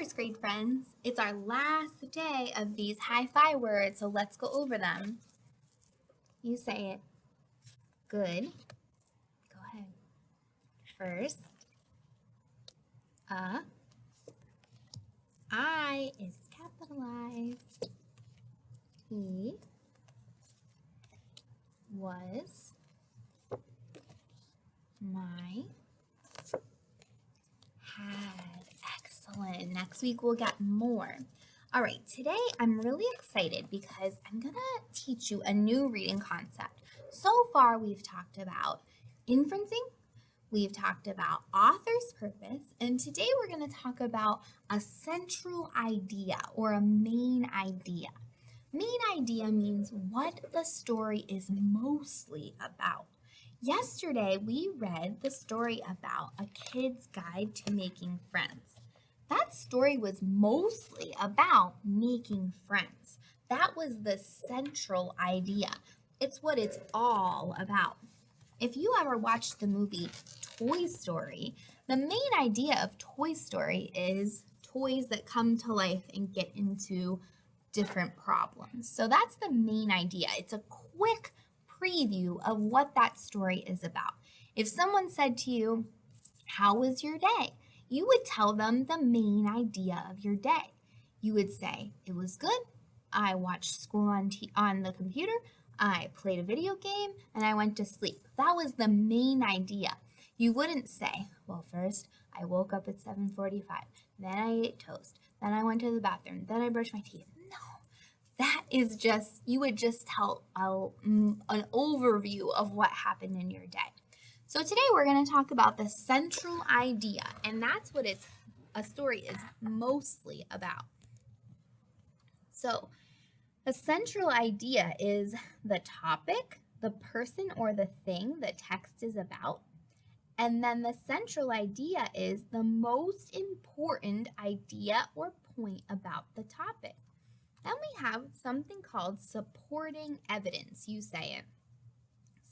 first grade friends. It's our last day of these high-five words, so let's go over them. You say it. Good. Go ahead. First. I is capitalized. He was my had. Excellent. Next week we'll get more. All right, today I'm really excited because I'm going to teach you a new reading concept. So far we've talked about inferencing, we've talked about author's purpose, and today we're going to talk about a central idea or a main idea. Main idea means what the story is mostly about. Yesterday, we read the story about a kid's guide to making friends. That story was mostly about making friends. That was the central idea. It's what it's all about. If you ever watched the movie Toy Story, the main idea of Toy Story is toys that come to life and get into different problems. So that's the main idea. It's a quick preview of what that story is about. If someone said to you, "How was your day?" you would tell them the main idea of your day. You would say, "It was good. I watched school on the computer. I played a video game, and I went to sleep." That was the main idea. You wouldn't say, "Well, first, I woke up at 7:45. Then I ate toast. Then I went to the bathroom. Then I brushed my teeth." No, that is just, you would just tell an overview of what happened in your day. So today we're going to talk about the central idea, and that's what a story is mostly about. So the central idea is the topic, the person or the thing the text is about, and then the central idea is the most important idea or point about the topic. Then we have something called supporting evidence. You say it.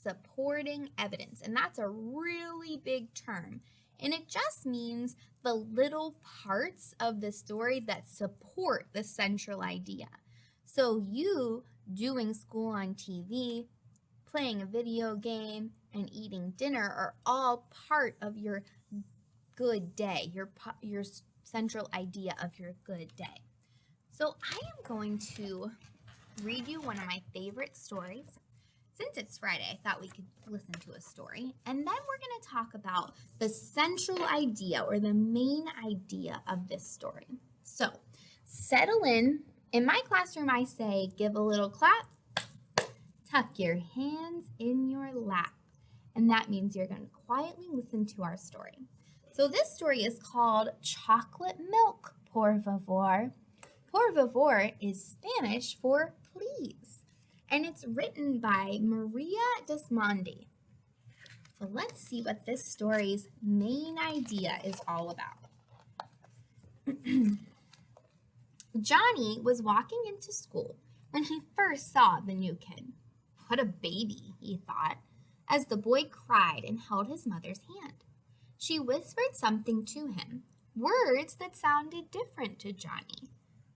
Supporting evidence. And that's a really big term. And it just means the little parts of the story that support the central idea. So you doing school on TV, playing a video game, and eating dinner are all part of your good day, your central idea of your good day. So I am going to read you one of my favorite stories. Since it's Friday, I thought we could listen to a story. And then we're going to talk about the central idea or the main idea of this story. So settle in. In my classroom, I say, give a little clap, tuck your hands in your lap. And that means you're going to quietly listen to our story. So this story is called Chocolate Milk, por favor. Por favor is Spanish for please, and it's written by Maria Desmondi. So let's see what this story's main idea is all about. Johnny was walking into school when he first saw the new kid. What a baby, he thought, as the boy cried and held his mother's hand. She whispered something to him, words that sounded different to Johnny.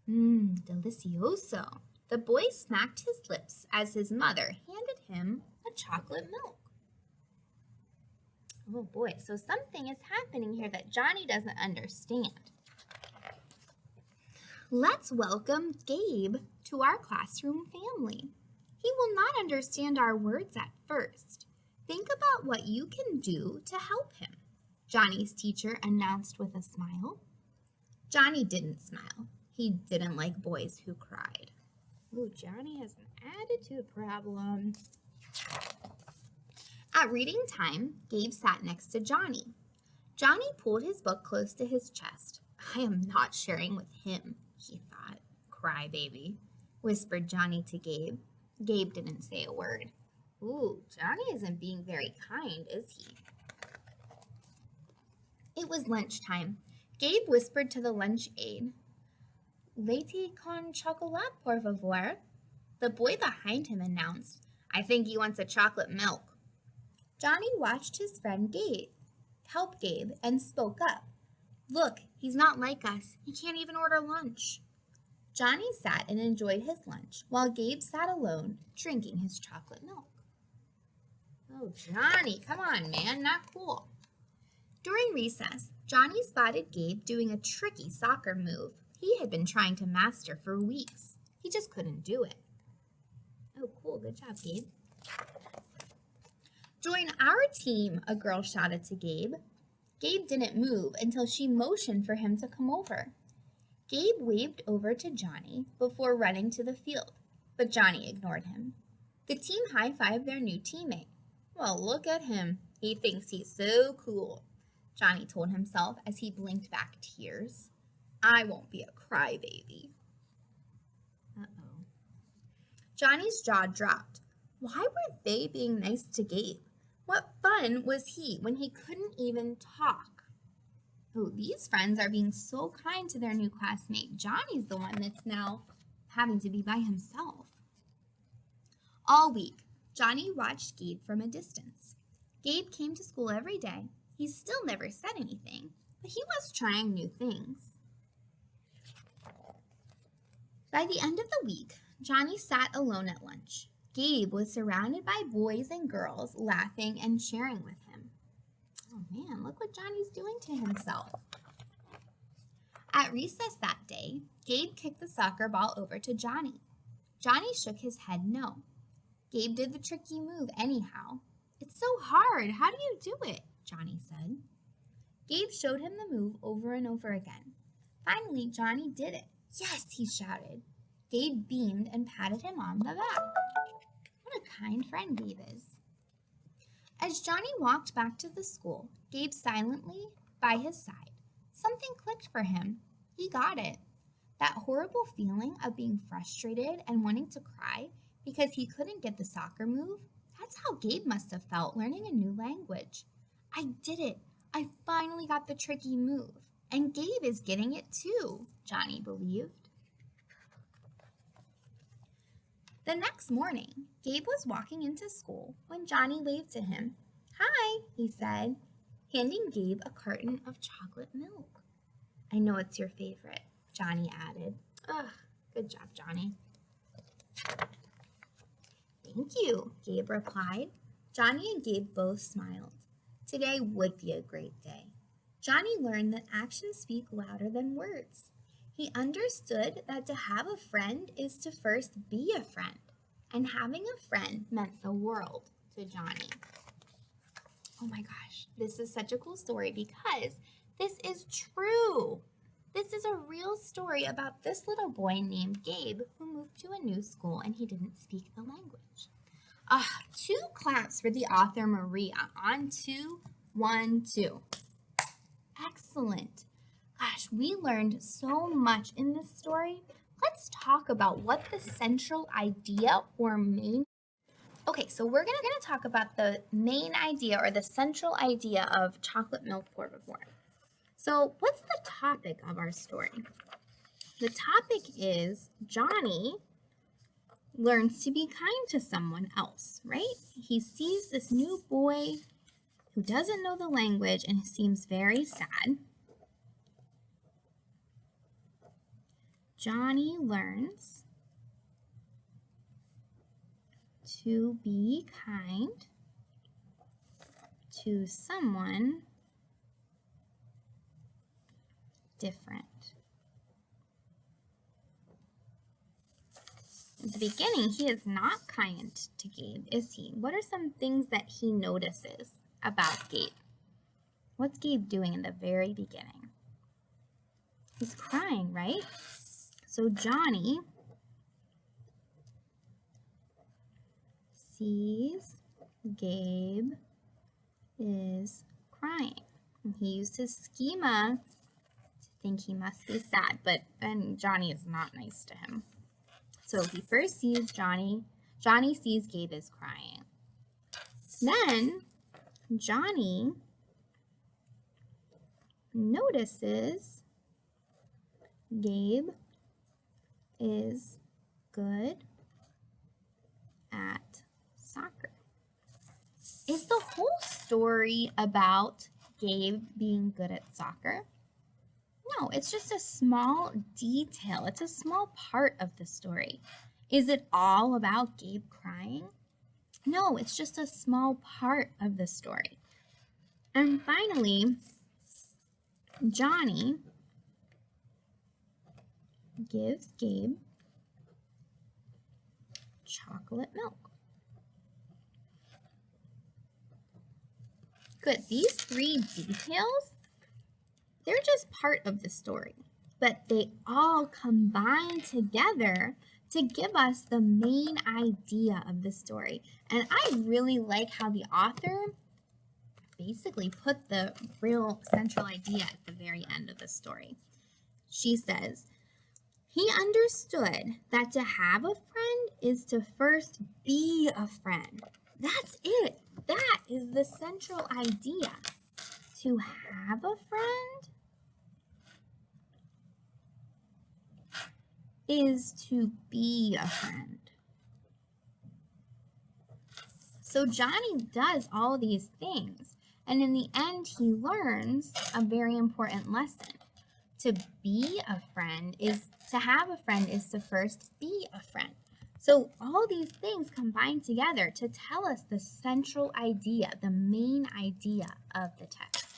Delicioso. The boy smacked his lips as his mother handed him a chocolate milk. Oh boy, so something is happening here that Johnny doesn't understand. Let's welcome Gabe to our classroom family. He will not understand our words at first. Think about what you can do to help him, Johnny's teacher announced with a smile. Johnny didn't smile. He didn't like boys who cried. Ooh, Johnny has an attitude problem. At reading time, Gabe sat next to Johnny. Johnny pulled his book close to his chest. I am not sharing with him, he thought. Crybaby, whispered Johnny to Gabe. Gabe didn't say a word. Ooh, Johnny isn't being very kind, is he? It was lunchtime. Gabe whispered to the lunch aide, "Leche con chocolate, por favor." The boy behind him announced, "I think he wants a chocolate milk." Johnny watched his friend help Gabe and spoke up. Look, he's not like us. He can't even order lunch. Johnny sat and enjoyed his lunch while Gabe sat alone drinking his chocolate milk. Oh, Johnny, come on, man, not cool. During recess, Johnny spotted Gabe doing a tricky soccer move he had been trying to master for weeks. He just couldn't do it. Oh, cool, good job, Gabe. Join our team, a girl shouted to Gabe. Gabe didn't move until she motioned for him to come over. Gabe waved over to Johnny before running to the field, but Johnny ignored him. The team high-fived their new teammate. Well, look at him. He thinks he's so cool, Johnny told himself as he blinked back tears. I won't be a crybaby. Uh-oh. Johnny's jaw dropped. Why were they being nice to Gabe? What fun was he when he couldn't even talk? Oh, these friends are being so kind to their new classmate. Johnny's the one that's now having to be by himself. All week, Johnny watched Gabe from a distance. Gabe came to school every day. He still never said anything, but he was trying new things. By the end of the week, Johnny sat alone at lunch. Gabe was surrounded by boys and girls laughing and sharing with him. Oh man, look what Johnny's doing to himself. At recess that day, Gabe kicked the soccer ball over to Johnny. Johnny shook his head no. Gabe did the tricky move anyhow. It's so hard. How do you do it? Johnny said. Gabe showed him the move over and over again. Finally, Johnny did it. Yes, he shouted. Gabe beamed and patted him on the back. What a kind friend Gabe is. As Johnny walked back to the school, Gabe silently by his side. Something clicked for him. He got it. That horrible feeling of being frustrated and wanting to cry because he couldn't get the soccer move, that's how Gabe must have felt learning a new language. I did it. I finally got the tricky move. And Gabe is getting it too, Johnny believed. The next morning, Gabe was walking into school when Johnny waved to him. Hi, he said, handing Gabe a carton of chocolate milk. I know it's your favorite, Johnny added. Ugh, good job, Johnny. Thank you, Gabe replied. Johnny and Gabe both smiled. Today would be a great day. Johnny learned that actions speak louder than words. He understood that to have a friend is to first be a friend, and having a friend meant the world to Johnny. Oh my gosh, this is such a cool story because this is true. This is a real story about this little boy named Gabe who moved to a new school and he didn't speak the language. 2 claps for the author Maria on 2, 1, 2. Excellent. Gosh, we learned so much in this story. Let's talk about what the central idea or main. Okay, so we're gonna talk about the main idea or the central idea of chocolate milk pour before. So what's the topic of our story? The topic is Johnny learns to be kind to someone else, right? He sees this new boy who doesn't know the language and seems very sad. Johnny learns to be kind to someone different. At the beginning, he is not kind to Gabe, is he? What are some things that he notices about Gabe? What's Gabe doing in the very beginning? He's crying, right? So Johnny sees Gabe is crying. And he used his schema to think he must be sad, but then Johnny is not nice to him. So he first sees Johnny sees Gabe is crying. Then Johnny notices Gabe is good at soccer. Is the whole story about Gabe being good at soccer? No, it's just a small detail. It's a small part of the story. Is it all about Gabe crying? No, it's just a small part of the story. And finally, Johnny gives Gabe chocolate milk. Good. These three details, they're just part of the story, but they all combine together to give us the main idea of the story. And I really like how the author basically put the real central idea at the very end of the story. She says, he understood that to have a friend is to first be a friend. That's it. That is the central idea. To have a friend is to be a friend. So Johnny does all these things, and in the end, he learns a very important lesson. To be a friend is to have a friend is to first be a friend. So all these things combine together to tell us the central idea, the main idea of the text.